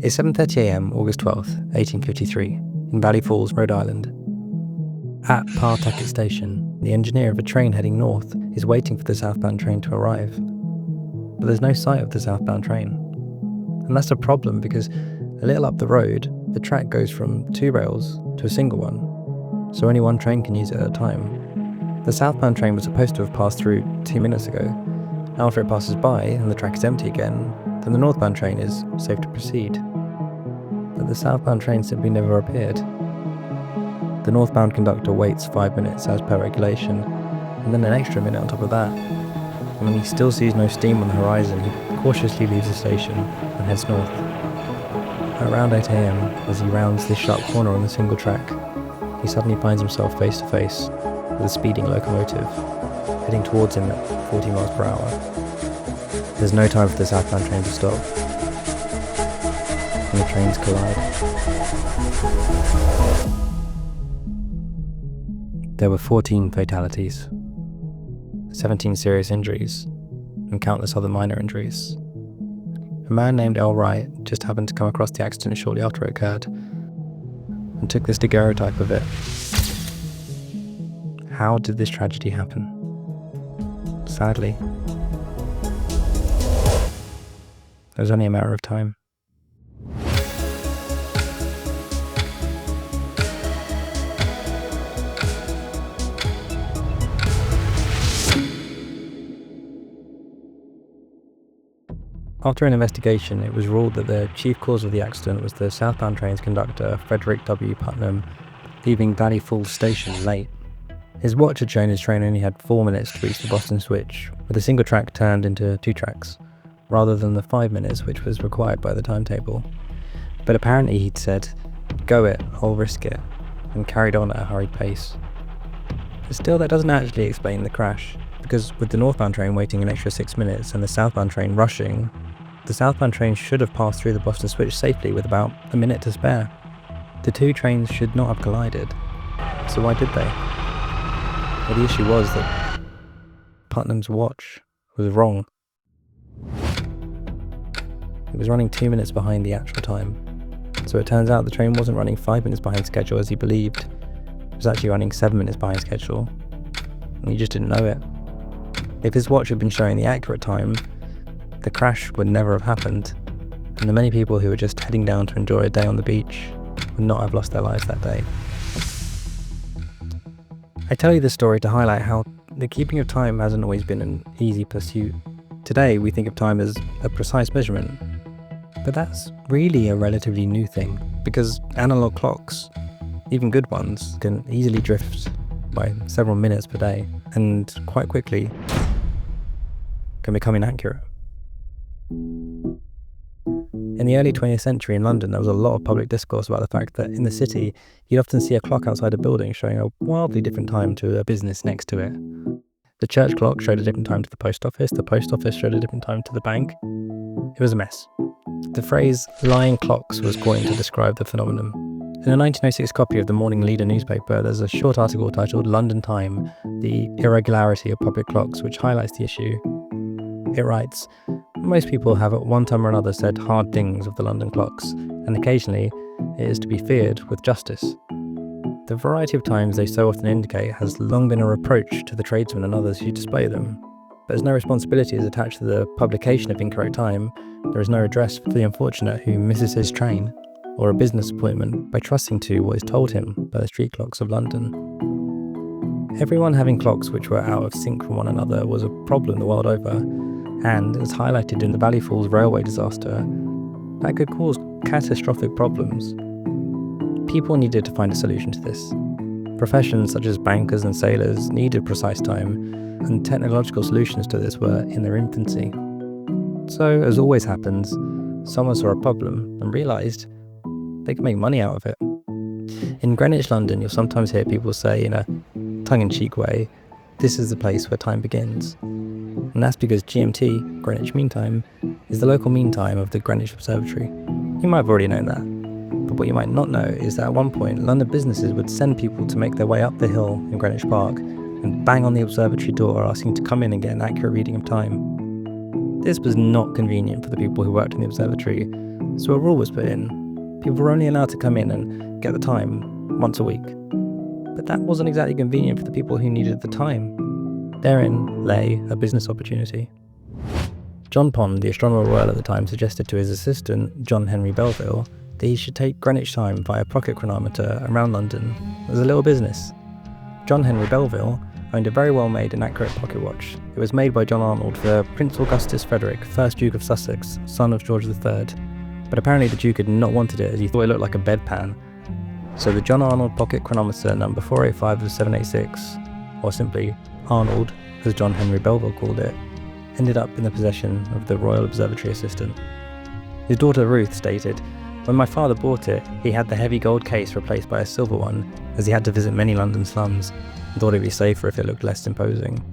It's 7:30 a.m, August 12th, 1853, in Valley Falls, Rhode Island. At Pawtucket Station, the engineer of a train heading north is waiting for the southbound train to arrive. But there's no sight of the southbound train. And that's a problem because a little up the road, the track goes from 2 rails to a single one, so only one train can use it at a time. The southbound train was supposed to have passed through 2 minutes ago. After it passes by and the track is empty again, then the northbound train is safe to proceed. But the southbound train simply never appeared. The northbound conductor waits 5 minutes as per regulation, and then an extra minute on top of that. And when he still sees no steam on the horizon, he cautiously leaves the station and heads north. At around 8 a.m, as he rounds this sharp corner on the single track, he suddenly finds himself face to face with a speeding locomotive, heading towards him at 40 miles per hour. There's no time for the southbound train to stop, and the trains collide. There were 14 fatalities, 17 serious injuries, and countless other minor injuries. A man named L. Wright just happened to come across the accident shortly after it occurred, and took this daguerreotype of it. How did this tragedy happen? Sadly, it was only a matter of time. After an investigation, it was ruled that the chief cause of the accident was the southbound train's conductor, Frederick W. Putnam, leaving Valley Falls Station late. His watch had shown his train only had 4 minutes to reach the Boston switch, with a single track turned into 2 tracks, rather than the 5 minutes which was required by the timetable. But apparently he'd said, "Go it, I'll risk it," and carried on at a hurried pace. But still, that doesn't actually explain the crash, because with the northbound train waiting an extra 6 minutes and the southbound train rushing, the southbound train should have passed through the Boston switch safely with about a minute to spare. The 2 trains should not have collided, so why did they? Well, the issue was that Putnam's watch was wrong. It was running 2 minutes behind the actual time. So it turns out the train wasn't running 5 minutes behind schedule as he believed. It was actually running 7 minutes behind schedule, and he just didn't know it. If his watch had been showing the accurate time, the crash would never have happened, and the many people who were just heading down to enjoy a day on the beach would not have lost their lives that day. I tell you this story to highlight how the keeping of time hasn't always been an easy pursuit. Today we think of time as a precise measurement, but that's really a relatively new thing, because analog clocks, even good ones, can easily drift by several minutes per day, and quite quickly can become inaccurate. In the early 20th century in London, there was a lot of public discourse about the fact that in the city, you'd often see a clock outside a building showing a wildly different time to a business next to it. The church clock showed a different time to the post office showed a different time to the bank. It was a mess. The phrase lying clocks was coined to describe the phenomenon. In a 1906 copy of the Morning Leader newspaper, there's a short article titled "London Time, the Irregularity of Public Clocks," which highlights the issue. It writes, "Most people have at one time or another said hard things of the London clocks, and occasionally it is to be feared with justice. The variety of times they so often indicate has long been a reproach to the tradesmen and others who display them. But as no responsibility is attached to the publication of incorrect time, there is no redress for the unfortunate who misses his train or a business appointment by trusting to what is told him by the street clocks of London." Everyone having clocks which were out of sync from one another was a problem the world over, and, as highlighted in the Valley Falls railway disaster, that could cause catastrophic problems. People needed to find a solution to this. Professions such as bankers and sailors needed precise time, and technological solutions to this were in their infancy. So, as always happens, someone saw a problem and realised they could make money out of it. In Greenwich, London, you'll sometimes hear people say in a tongue-in-cheek way, "This is the place where time begins." And that's because GMT, Greenwich Mean Time, is the local mean time of the Greenwich Observatory. You might have already known that. But what you might not know is that at one point, London businesses would send people to make their way up the hill in Greenwich Park and bang on the observatory door asking to come in and get an accurate reading of time. This was not convenient for the people who worked in the observatory, So a rule was put in. People were only allowed to come in and get the time once a week. But that wasn't exactly convenient for the people who needed the time. Therein lay a business opportunity. John Pond, the Astronomer Royal at the time, suggested to his assistant, John Henry Belville, that he should take Greenwich time via pocket chronometer around London as a little business. John Henry Belville owned a very well-made and accurate pocket watch. It was made by John Arnold for Prince Augustus Frederick, 1st Duke of Sussex, son of George III. But apparently the Duke had not wanted it, as he thought it looked like a bedpan. So the John Arnold pocket chronometer number 485 of 786, or simply Arnold, as John Henry Belville called it, ended up in the possession of the Royal Observatory assistant. His daughter Ruth stated, "When my father bought it, he had the heavy gold case replaced by a silver one, as he had to visit many London slums, and thought it'd be safer if it looked less imposing."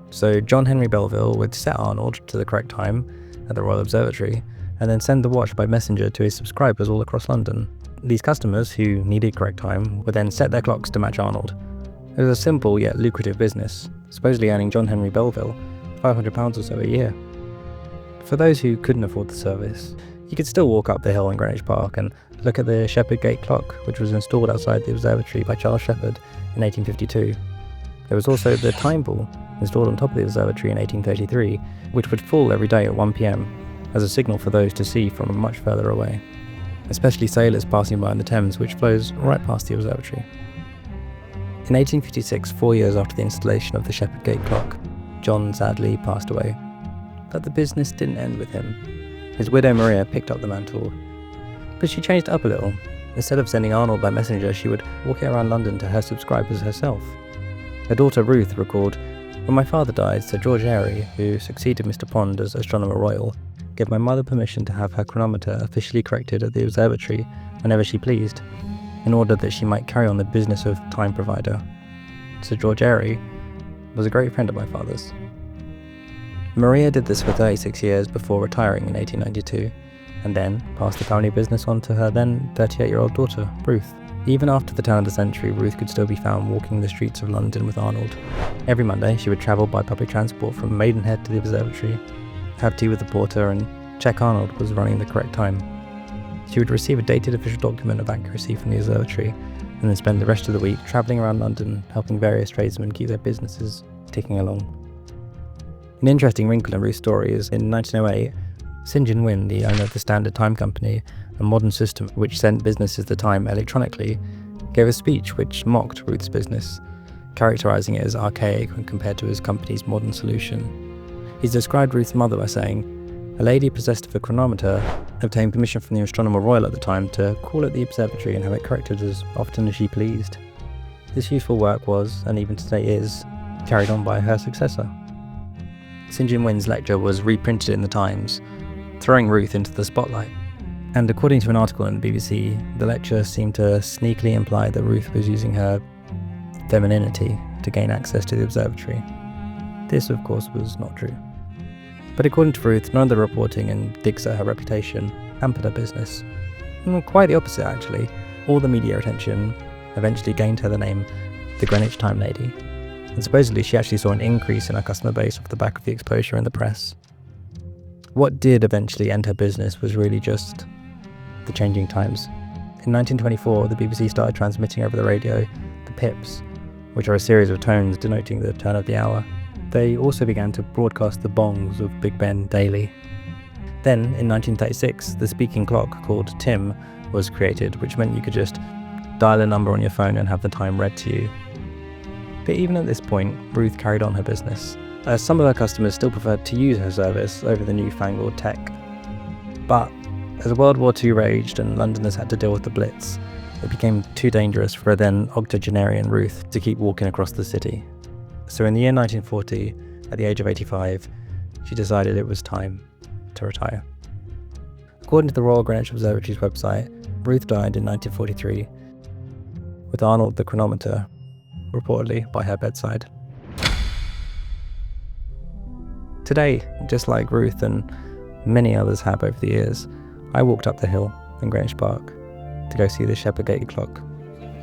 So John Henry Belville would set Arnold to the correct time at the Royal Observatory, and then send the watch by messenger to his subscribers all across London. These customers, who needed correct time, would then set their clocks to match Arnold. It was a simple yet lucrative business, supposedly earning John Henry Belville £500 or so a year. For those who couldn't afford the service, you could still walk up the hill in Greenwich Park and look at the Shepherd Gate clock, which was installed outside the observatory by Charles Shepherd in 1852. There was also the time ball, installed on top of the observatory in 1833, which would fall every day at 1 p.m, as a signal for those to see from much further away, especially sailors passing by in the Thames, which flows right past the observatory. In 1856, 4 years after the installation of the Shepherd Gate clock, John sadly passed away. But the business didn't end with him. His widow Maria picked up the mantle, but she changed it up a little. Instead of sending Arnold by messenger, she would walk it around London to her subscribers herself. Her daughter Ruth recalled, "When my father died, Sir George Airy, who succeeded Mr. Pond as Astronomer Royal, gave my mother permission to have her chronometer officially corrected at the observatory whenever she pleased, in order that she might carry on the business of time provider. Sir George Airy was a great friend of my father's." Maria did this for 36 years before retiring in 1892, and then passed the family business on to her then 38-year-old daughter, Ruth. Even after the turn of the century, Ruth could still be found walking the streets of London with Arnold. Every Monday, she would travel by public transport from Maidenhead to the observatory, have tea with the porter, and check Arnold was running the correct time. She would receive a dated official document of accuracy from the observatory, and then spend the rest of the week travelling around London, helping various tradesmen keep their businesses ticking along. An interesting wrinkle in Ruth's story is in 1908, St. John Wynne, the owner of the Standard Time Company, a modern system which sent businesses the time electronically, gave a speech which mocked Ruth's business, characterising it as archaic when compared to his company's modern solution. He's described Ruth's mother by saying, "A lady possessed of a chronometer obtained permission from the Astronomer Royal at the time to call at the observatory and have it corrected as often as she pleased." This useful work was, and even today is, carried on by her successor. St. John Wynne's lecture was reprinted in the Times, throwing Ruth into the spotlight. And according to an article in the BBC, the lecture seemed to sneakily imply that Ruth was using her femininity to gain access to the observatory. This, of course, was not true. But according to Ruth, none of the reporting and digs at her reputation hampered her business. Quite the opposite, actually. All the media attention eventually gained her the name the Greenwich Time Lady. And supposedly she actually saw an increase in her customer base off the back of the exposure in the press. What did eventually end her business was really just the changing times. In 1924, the BBC started transmitting over the radio the pips, which are a series of tones denoting the turn of the hour. They also began to broadcast the bongs of Big Ben daily. Then, in 1936, the speaking clock called Tim was created, which meant you could just dial a number on your phone and have the time read to you. But even at this point, Ruth carried on her business, as some of her customers still preferred to use her service over the newfangled tech. But as World War II raged and Londoners had to deal with the Blitz, it became too dangerous for a then octogenarian Ruth to keep walking across the city. So in the year 1940, at the age of 85, she decided it was time to retire. According to the Royal Greenwich Observatory's website, Ruth died in 1943, with Arnold the chronometer reportedly by her bedside. Today, just like Ruth and many others have over the years, I walked up the hill in Greenwich Park to go see the Shepherd Gate clock,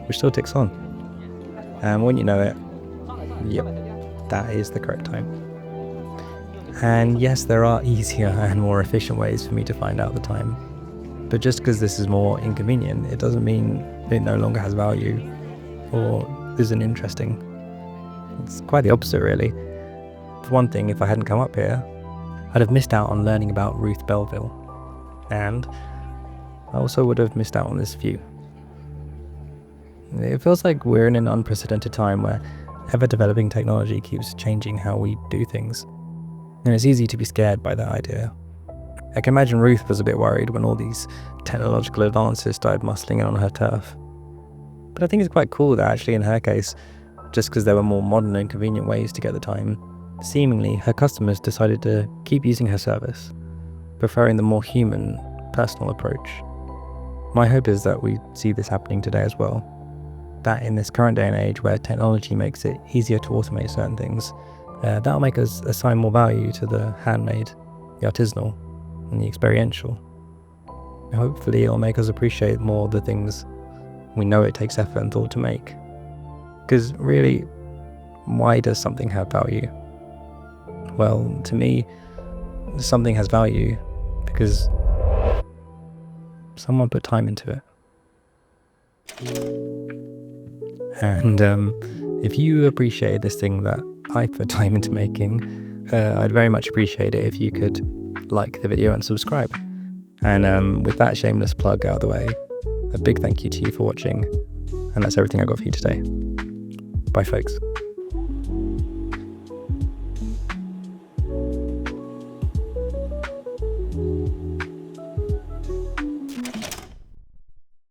which still ticks on. And when you know it, yep, that is the correct time. And yes, there are easier and more efficient ways for me to find out the time. But just because this is more inconvenient, it doesn't mean it no longer has value or isn't interesting. It's quite the opposite, really. For one thing, if I hadn't come up here, I'd have missed out on learning about Ruth Belville. And I also would have missed out on this view. It feels like we're in an unprecedented time where ever-developing technology keeps changing how we do things. And it's easy to be scared by that idea. I can imagine Ruth was a bit worried when all these technological advances started muscling in on her turf. But I think it's quite cool that actually in her case, just because there were more modern and convenient ways to get the time, seemingly her customers decided to keep using her service, preferring the more human, personal approach. My hope is that we see this happening today as well. That in this current day and age where technology makes it easier to automate certain things, that'll make us assign more value to the handmade, the artisanal, and the experiential. Hopefully it'll make us appreciate more the things we know it takes effort and thought to make. Because really, why does something have value? Well, to me, something has value because someone put time into it. And if you appreciate this thing that I put time into making, I'd very much appreciate it if you could like the video and subscribe. And with that shameless plug out of the way, a big thank you to you for watching. And that's everything I got for you today. Bye, folks.